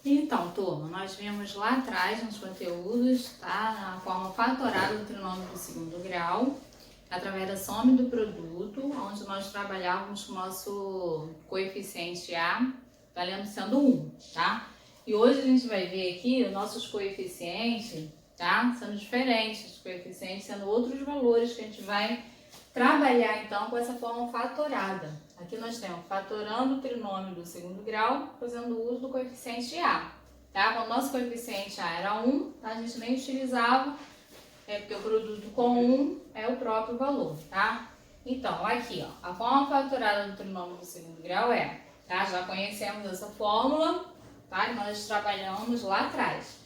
Então, turma, nós vimos lá atrás nos conteúdos, tá? Na forma fatorada do trinômio do segundo grau, através da soma do produto, onde nós trabalhávamos com o nosso coeficiente A, valendo sendo 1, tá? E hoje a gente vai ver aqui os nossos coeficientes, tá? Sendo diferentes, os coeficientes sendo outros valores que a gente vai trabalhar então com essa forma fatorada. Aqui nós temos fatorando o trinômio do segundo grau, fazendo uso do coeficiente A. Tá? Quando o nosso coeficiente A era 1, tá? A gente nem utilizava, porque o produto com 1 é o próprio valor. Tá? Então, aqui, ó, a forma fatorada do trinômio do segundo grau é, tá? Já conhecemos essa fórmula, tá? Que nós trabalhamos lá atrás.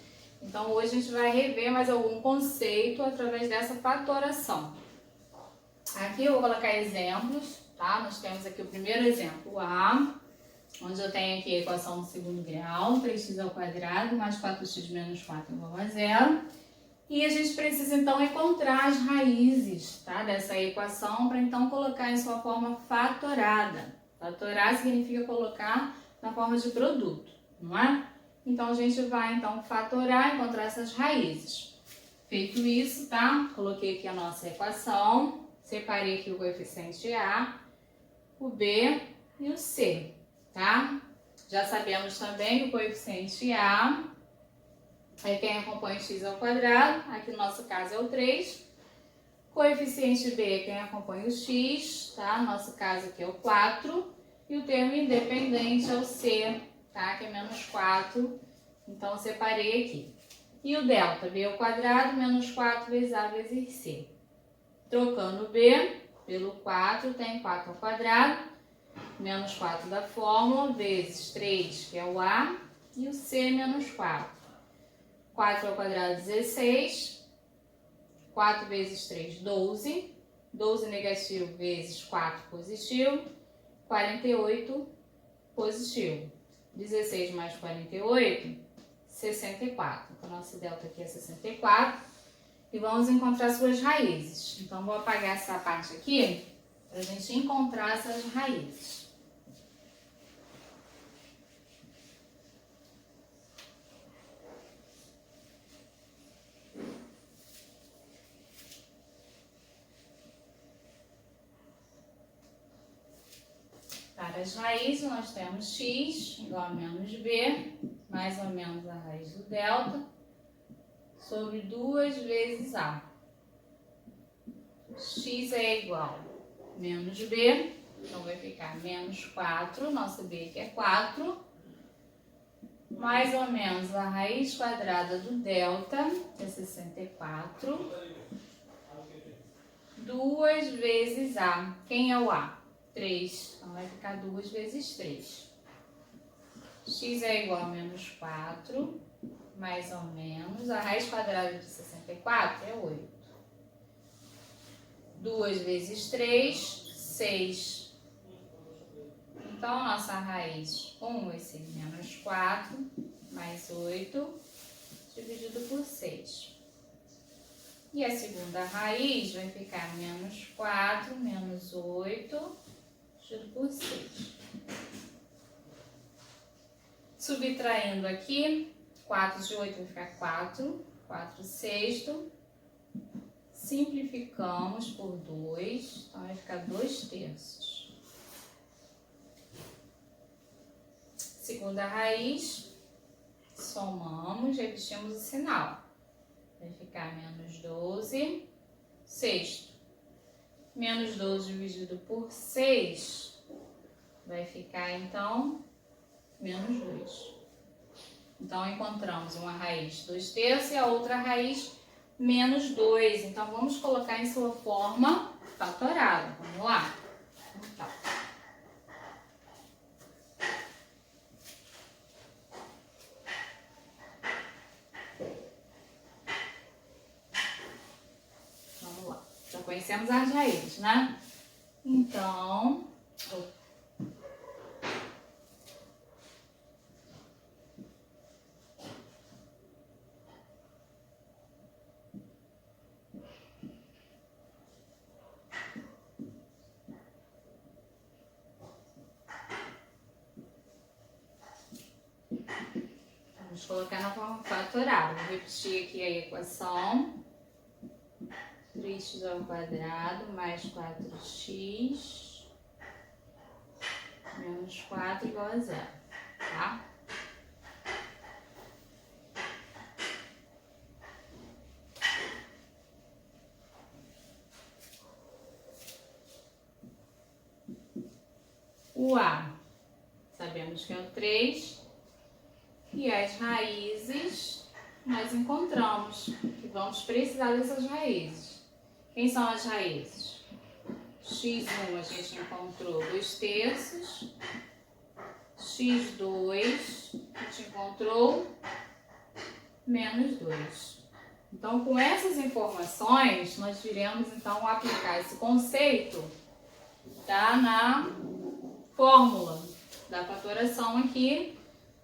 Então, hoje a gente vai rever mais algum conceito através dessa fatoração. Aqui eu vou colocar exemplos, tá? Nós temos aqui o primeiro exemplo, A, onde eu tenho aqui a equação do segundo grau, 3x ao quadrado mais 4x menos 4 igual a 0. E a gente precisa então encontrar as raízes, tá? Dessa equação para então colocar em sua forma fatorada. Fatorar significa colocar na forma de produto, não é? Então a gente vai então fatorar, encontrar essas raízes. Feito isso, tá? Coloquei aqui a nossa equação. Separei aqui o coeficiente A, o B e o C, tá? Já sabemos também que o coeficiente A é quem acompanha x ao quadrado, aqui no nosso caso é o 3. Coeficiente B é quem acompanha o x, tá? No nosso caso aqui é o 4. E o termo independente é o C, tá? Que é menos 4. Então, eu separei aqui. E o delta, B ao quadrado menos 4 vezes A vezes C. Trocando B pelo 4, tem 4 ao quadrado, menos 4 da fórmula, vezes 3, que é o A, e o C menos 4. 4 ao quadrado, 16. 4 vezes 3, 12. 12 negativo vezes 4 positivo. 48 positivo. 16 mais 48, 64. Então, nosso delta aqui é 64. E vamos encontrar suas raízes. Então, vou apagar essa parte aqui para a gente encontrar essas raízes. Para as raízes, nós temos x igual a menos b, mais ou menos a raiz do delta, sobre 2 vezes a. X é igual a menos b, então vai ficar menos 4, nosso b que é 4, mais ou menos a raiz quadrada do delta, que é 64, 2 vezes a. Quem é o a? 3, então vai ficar 2 vezes 3. X é igual a menos 4, mais ou menos, a raiz quadrada de 64 é 8. 2 vezes 3, 6. Então, a nossa raiz 1 vai ser menos 4, mais 8, dividido por 6. E a segunda raiz vai ficar menos 4, menos 8, dividido por 6. Subtraindo aqui, 4 de 8 vai ficar 4, 4 sexto. Simplificamos por 2, então vai ficar 2 terços. Segunda raiz, somamos, repetimos o sinal. Vai ficar menos 12 sexto. Menos 12 dividido por 6 vai ficar, então, menos 2. Então, encontramos uma raiz 2 terços e a outra raiz menos 2. Então, vamos colocar em sua forma fatorada. Vamos lá? Então, vamos lá. Já conhecemos as raízes, né? Então, Vamos colocar na forma fatorada. Vou repetir aqui a equação. 3x ao quadrado mais 4x menos 4 igual a 0, tá? O A, sabemos que é o 3, e as raízes nós encontramos, que vamos precisar dessas raízes. Quem são as raízes? x1 a gente encontrou 2/3, x2 a gente encontrou menos 2. Então, com essas informações, nós iremos então aplicar esse conceito, tá, na fórmula da fatoração aqui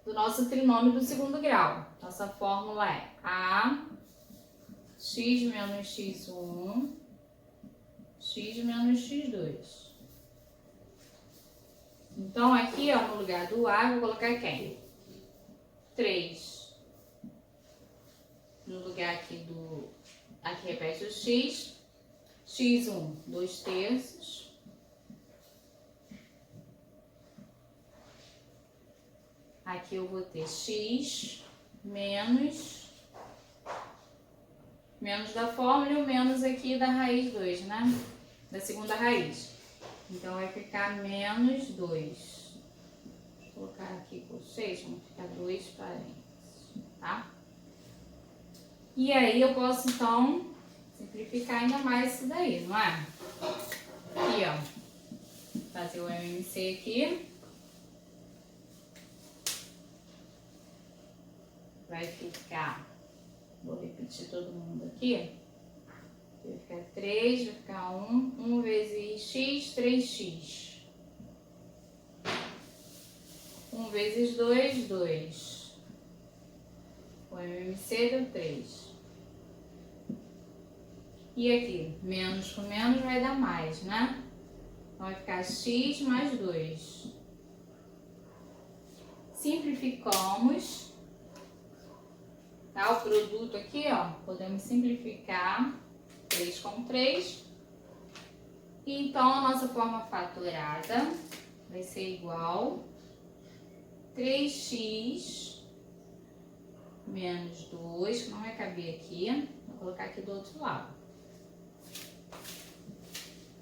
do nosso trinômio do segundo grau. Nossa fórmula é a x menos x1, x menos x2. Então, aqui, ó, no lugar do A, eu vou colocar quem? 3. No lugar aqui do... Aqui repete o x. x1, 2/3. Aqui eu vou ter x menos da fórmula e o menos aqui da raiz 2, né? Da segunda raiz. Então, vai ficar menos 2. Vou colocar aqui com 6, vão ficar 2 parênteses, tá? E aí, eu posso, então, simplificar ainda mais isso daí, não é? Aqui, ó. Fazer o MMC aqui. Vai ficar, vou repetir todo mundo aqui, vai ficar 3, vai ficar 1 vezes x, 3x. 1 vezes 2, 2. O MMC deu 3. E aqui, menos com menos vai dar mais, né? Então, vai ficar x mais 2. Simplificamos. Tá? O produto aqui, ó, podemos simplificar 3 com 3. E então, a nossa forma fatorada vai ser igual 3x menos 2, que não vai caber aqui. Vou colocar aqui do outro lado.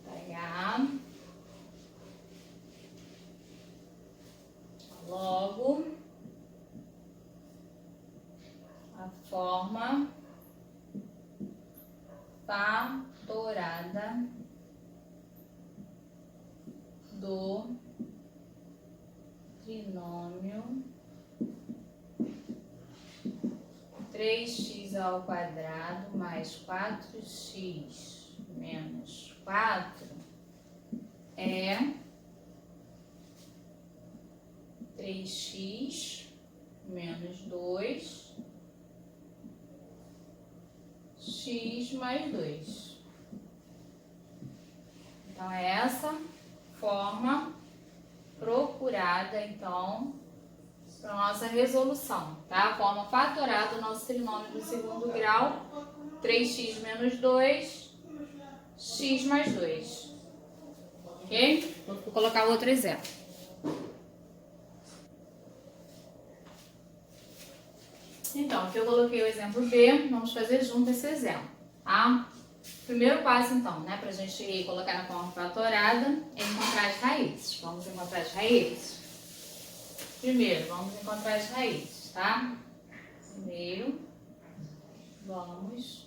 Pegar. Logo, a forma fatorada do trinômio 3x ao quadrado mais 4x menos 4 é 3x menos 2 x mais 2. Então, é essa forma procurada, então, para nossa resolução, tá? A forma fatorada do nosso trinômio do segundo grau, 3x menos 2, x mais 2. Ok? Vou colocar outro exemplo. Então, aqui eu coloquei o exemplo B, vamos fazer junto esse exemplo, tá? Primeiro passo, então, né, pra gente colocar na forma fatorada, é encontrar as raízes. Vamos encontrar as raízes? Primeiro, vamos encontrar as raízes, tá? Primeiro, vamos...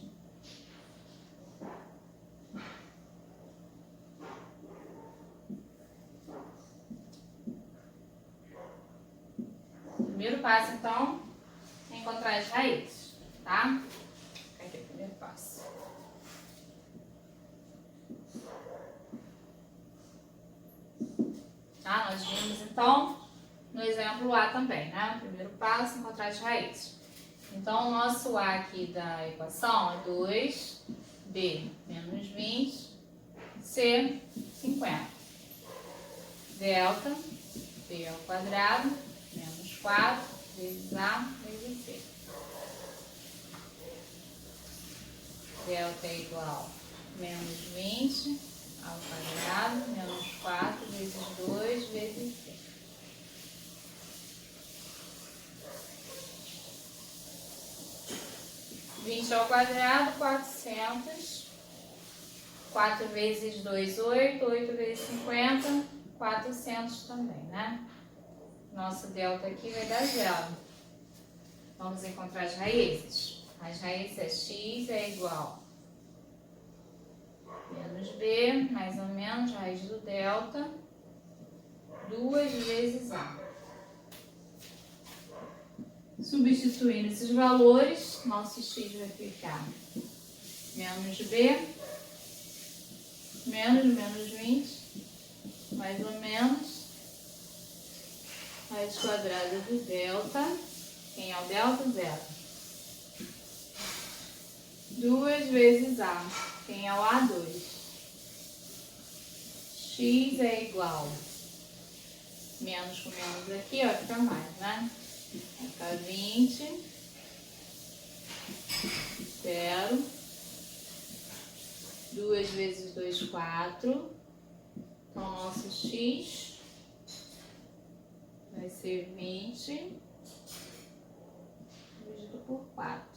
Primeiro passo, então, é encontrar as raízes, tá? Aqui é o primeiro passo. Tá? Nós vimos, então, no exemplo A também, né? Primeiro passo, encontrar as raízes. Então, o nosso A aqui da equação é 2B menos 20, C, 50. Delta, B ao quadrado, menos 4, vezes A, vezes delta é igual a menos 20 ao quadrado, menos 4 vezes 2 vezes 3. Vinte ao quadrado, 400. 4 vezes 2, 8. 8 vezes 50, 400 também, né? Nosso delta aqui vai dar 0. Vamos encontrar as raízes. As raízes é x é igual a menos b, mais ou menos, raiz do delta, 2 vezes a. Substituindo esses valores, nosso x vai ficar menos b, menos 20, mais ou menos, raiz quadrada do delta. Quem é o delta? 0. 2 vezes a. Quem é o a? 2. X é igual. Menos com menos aqui, ó, fica mais, né? Fica 20. 0. 2 vezes 2, 4. Então, nosso x vai ser 20 dividido por 4.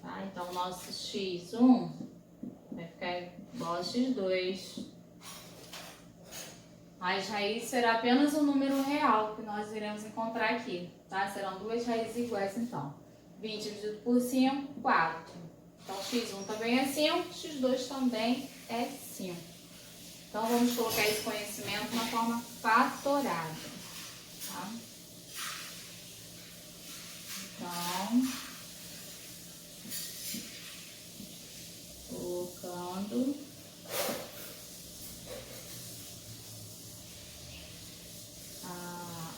Tá? Então, nosso x1 vai ficar igual a x2. As raízes será apenas o número real que nós iremos encontrar aqui, tá? Serão duas raízes iguais, então. 20 dividido por 5, 4. Então, x1 também é 5, x2 também é 5. Então, vamos colocar esse conhecimento na forma fatorada, tá? Então, colocando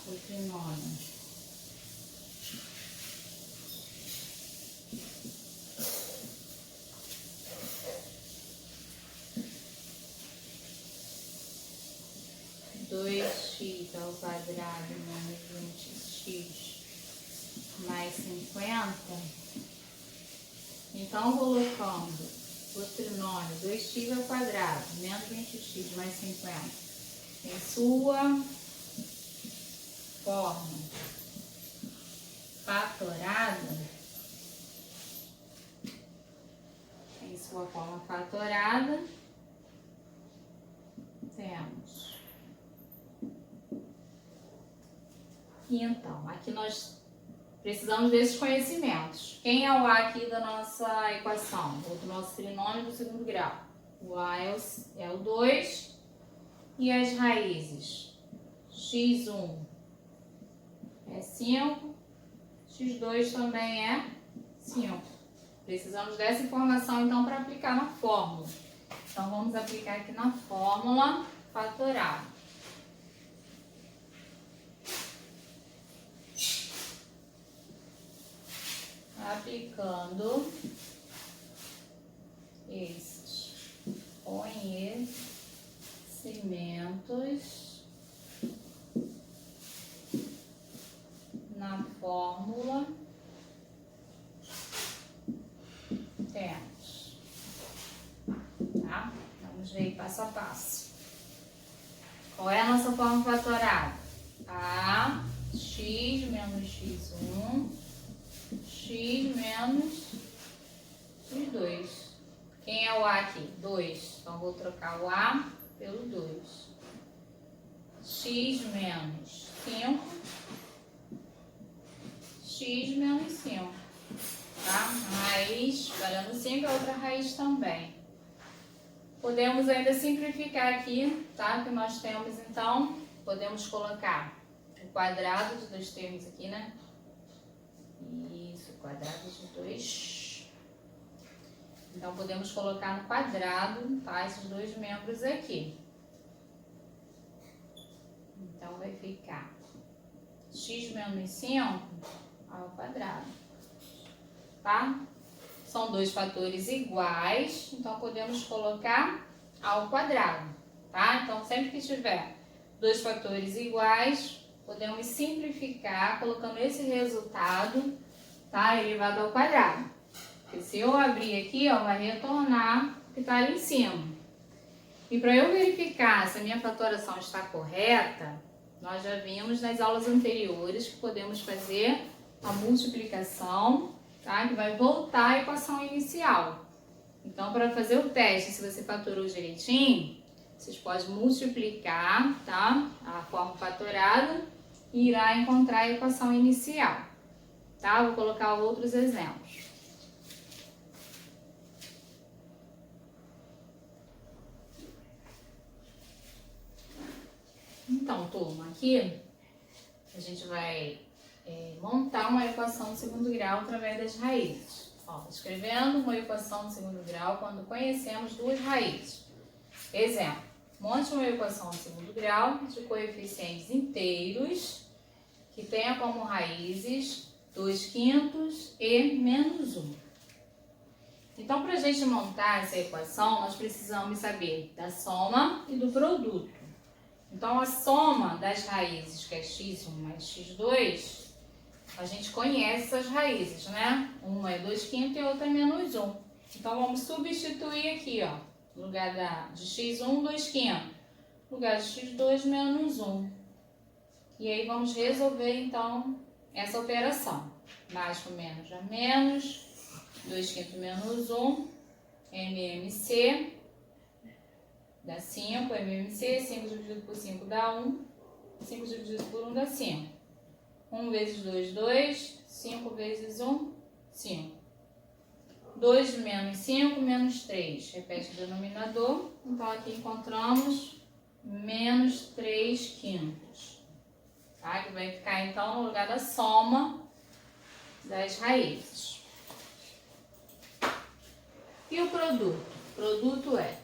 o trinômio x ao quadrado menos 20x mais 50. Então, colocando o trinômio 2x ao quadrado menos 20x mais 50 em sua forma fatorada, temos. E então, aqui nós precisamos desses conhecimentos. Quem é o a aqui da nossa equação, ou do nosso trinômio do segundo grau? O a é o 2 e as raízes. x1 é 5, x2 também é 5. Precisamos dessa informação, então, para aplicar na fórmula. Então, vamos aplicar aqui na fórmula fatorada. Aplicando esses conhecimentos na fórmula, temos, tá? Vamos ver passo a passo. Qual é a nossa fórmula fatorada? A x menos x1 x menos x2. Quem é o a aqui? 2. Então, vou trocar o a pelo 2. X menos 5. X menos 5. Tá? Raiz, valendo 5, a outra raiz também. Podemos ainda simplificar aqui, tá? Que nós temos, então, podemos colocar o quadrado de dois termos aqui, né? Isso, quadrado de 2. Então, podemos colocar no quadrado, tá? Esses dois membros aqui. Então, vai ficar x menos 5 ao quadrado, tá? São dois fatores iguais, então podemos colocar ao quadrado, tá? Então, sempre que tiver dois fatores iguais, podemos simplificar colocando esse resultado, tá? Elevado ao quadrado. Porque se eu abrir aqui, ó, vai retornar o que está ali em cima. E para eu verificar se a minha fatoração está correta, nós já vimos nas aulas anteriores que podemos fazer a multiplicação, tá? Que vai voltar à equação inicial. Então, para fazer o teste, se você fatorou direitinho, vocês podem multiplicar, tá? A forma fatorada e irá encontrar a equação inicial, tá? Vou colocar outros exemplos. Então, turma, aqui a gente vai montar uma equação de segundo grau através das raízes. Ó, escrevendo uma equação de segundo grau quando conhecemos duas raízes. Exemplo, monte uma equação de segundo grau de coeficientes inteiros que tenha como raízes 2/5 e menos 1. Então, para a gente montar essa equação, nós precisamos saber da soma e do produto. Então, a soma das raízes, que é x1 mais x2, a gente conhece essas raízes, né? Uma é 2/5 e a outra é menos 1. Então, vamos substituir aqui, ó. No lugar de x1, 2/5. No lugar de x2, menos 1. E aí, vamos resolver, então, essa operação. Mais com menos dá menos. 2/5 menos 1. MMC. Dá 5, MMC, 5 dividido por 5 dá 1, 5 dividido por 1 dá 5. 1 vezes 2, 2, 5 vezes 1, 5. 2 menos 5, menos 3. Repete o denominador, então aqui encontramos menos 3/5. Tá? Que vai ficar então no lugar da soma das raízes. E o produto? O produto é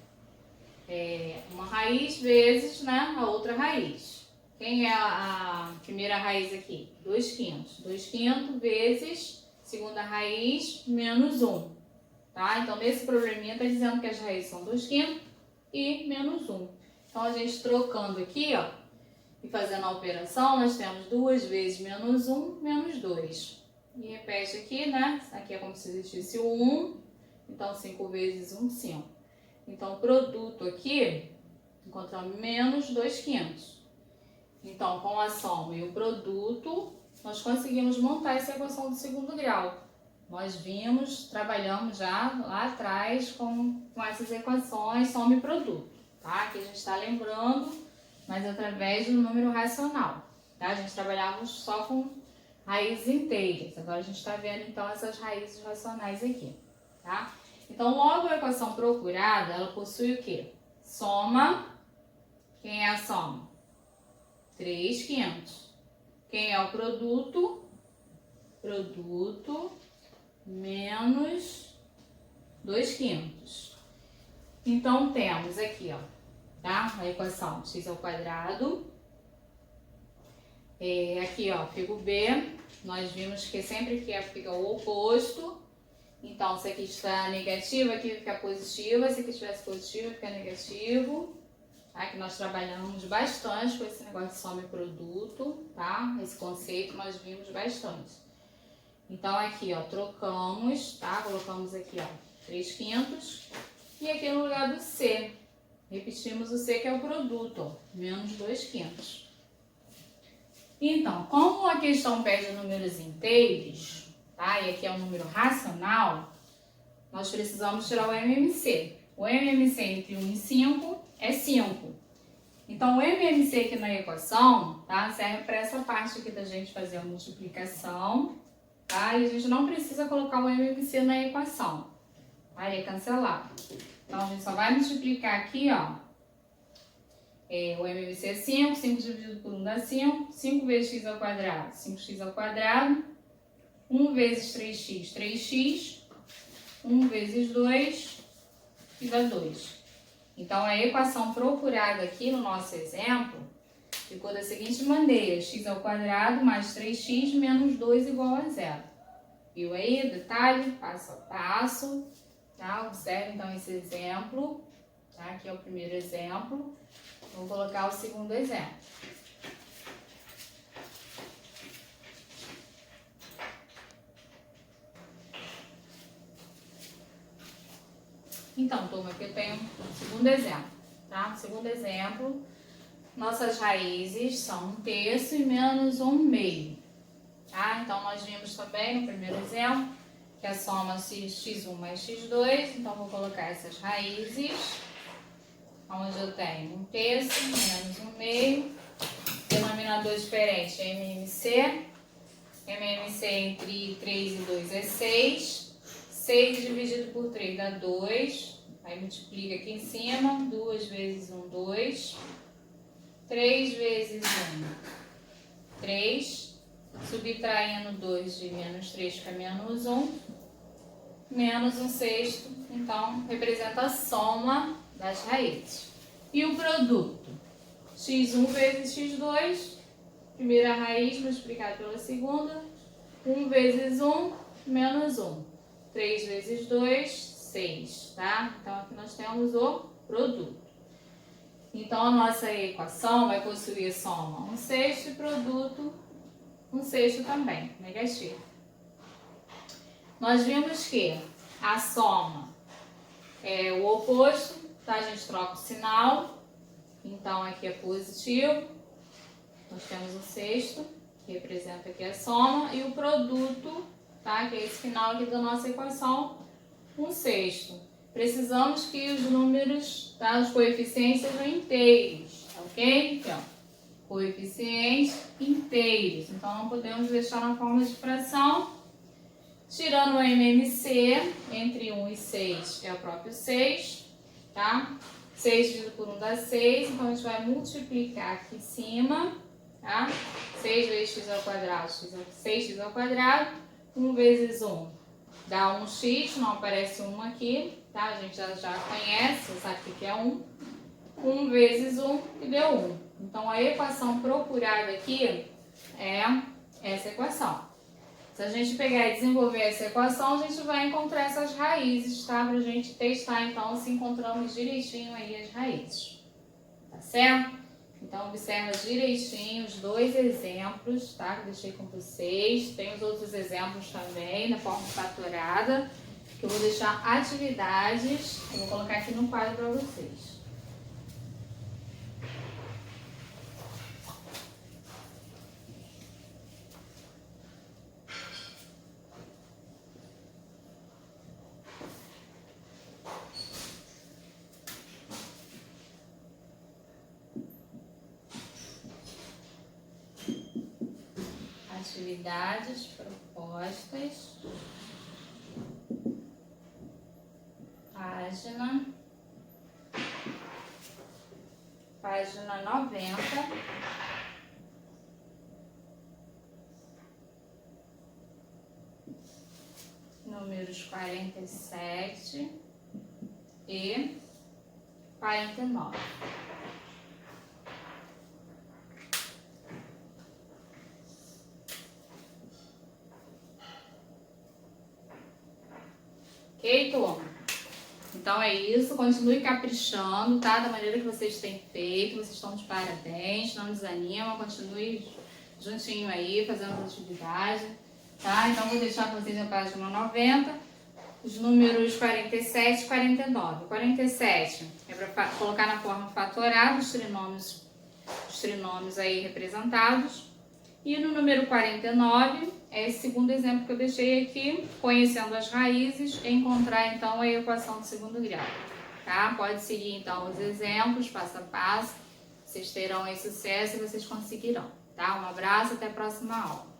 uma raiz vezes, né, a outra raiz. Quem é a primeira raiz aqui? 2/5. 2/5 vezes segunda raiz menos 1. Tá? Então, nesse probleminha está dizendo que as raízes são 2/5 e menos 1. Então, a gente trocando aqui, ó, e fazendo a operação, nós temos 2 vezes menos 1, menos 2. E repete aqui, né? Aqui é como se existisse o 1. Então, 5 vezes 1, 5. Então, o produto aqui, encontramos menos 2/5. Então, com a soma e o produto, nós conseguimos montar essa equação do segundo grau. Nós vimos, trabalhamos já lá atrás com essas equações, soma e produto, tá? Aqui a gente está lembrando, mas através do número racional, tá? A gente trabalhava só com raízes inteiras. Agora, a gente está vendo, então, essas raízes racionais aqui, tá? Então, logo a equação procurada, ela possui o quê? Soma. Quem é a soma? 3/5. Quem é o produto? Produto menos 2/5. Então, temos aqui, ó, tá? A equação x ao quadrado. Aqui, ó, figo B. Nós vimos que sempre que fica o oposto. Então, se aqui está negativo, aqui vai ficar positivo. Se aqui estivesse positivo, vai ficar negativo. Tá? Que nós trabalhamos bastante com esse negócio de soma e produto, tá? Esse conceito nós vimos bastante. Então, aqui, ó, trocamos, tá? Colocamos aqui, ó, 3/5. E aqui no lugar do C, repetimos o C, que é o produto, ó, menos 2/5. Então, como a questão pede números inteiros, tá? E aqui é um número racional, nós precisamos tirar o MMC. O MMC entre 1 e 5 é 5. Então, o MMC aqui na equação, tá? Serve para essa parte aqui da gente fazer a multiplicação, tá? E a gente não precisa colocar o MMC na equação. Aí é cancelado. Então, a gente só vai multiplicar aqui, ó. O MMC é 5, 5 dividido por 1 dá 5. 5 vezes x ao quadrado, 5x ao quadrado. 1 vezes 3x, 3x. 1 vezes 2, e dá 2. Então, a equação procurada aqui no nosso exemplo ficou da seguinte maneira: x ao quadrado mais 3x menos 2 igual a 0. Viu aí? Detalhe, passo a passo. Tá? Observe, então, esse exemplo. Tá? Aqui é o primeiro exemplo. Vou colocar o segundo exemplo. Então, turma, aqui eu tenho um segundo exemplo, tá? No segundo exemplo, nossas raízes são 1/3 e menos 1/2, tá? Então, nós vimos também no primeiro exemplo que a soma x1 mais x2, então vou colocar essas raízes, onde eu tenho 1/3 menos 1/2, denominador diferente é MMC, MMC entre 3 e 2 é 6, 6 dividido por 3 dá 2, aí multiplica aqui em cima, 2 vezes 1, 2, 3 vezes 1, 3, subtraindo 2 de menos 3 para menos 1, menos 1/6, então representa a soma das raízes. E o produto? x1 vezes x2, primeira raiz multiplicada pela segunda, 1 vezes 1, menos 1. 3 vezes 2, 6, tá? Então, aqui nós temos o produto. Então, a nossa equação vai possuir soma 1/6 e produto 1/6 também, negativo. Nós vimos que a soma é o oposto, tá? A gente troca o sinal. Então, aqui é positivo. Nós temos 1/6, que representa aqui a soma, e o produto, tá? Que é esse final aqui da nossa equação, 1/6. Precisamos que os números, tá? Os coeficientes sejam inteiros, ok? Então, coeficientes inteiros. Então, não podemos deixar na forma de fração. Tirando o MMC, entre 1 e 6 é o próprio 6, tá? 6 dividido por 1 dá 6, então a gente vai multiplicar aqui em cima, tá? 6 vezes x ao quadrado, 6x ao quadrado, 1 vezes 1 dá 1x, não aparece 1 aqui, tá? A gente já conhece, sabe o que é 1. 1 vezes 1 e deu 1. Então, a equação procurada aqui é essa equação. Se a gente pegar e desenvolver essa equação, a gente vai encontrar essas raízes, tá? Pra gente testar, então, se encontramos direitinho aí as raízes. Tá certo? Então, observa direitinho os dois exemplos, tá? Que eu deixei com vocês. Tem os outros exemplos também, na forma fatorada, que eu vou deixar atividades, eu vou colocar aqui no quadro para vocês. Atividades propostas, página 90, números 47 e 49. Ok, turma? Então é isso, continue caprichando, tá? Da maneira que vocês têm feito, vocês estão de parabéns, não desanima, continue juntinho aí, fazendo as atividades, tá? Então vou deixar para vocês a página 90, os números 47 e 49. 47 é para colocar na forma fatorada os trinômios aí representados. E no número 49, é esse segundo exemplo que eu deixei aqui, conhecendo as raízes, encontrar então a equação do segundo grau, tá? Pode seguir então os exemplos, passo a passo, vocês terão aí sucesso e vocês conseguirão, tá? Um abraço, até a próxima aula.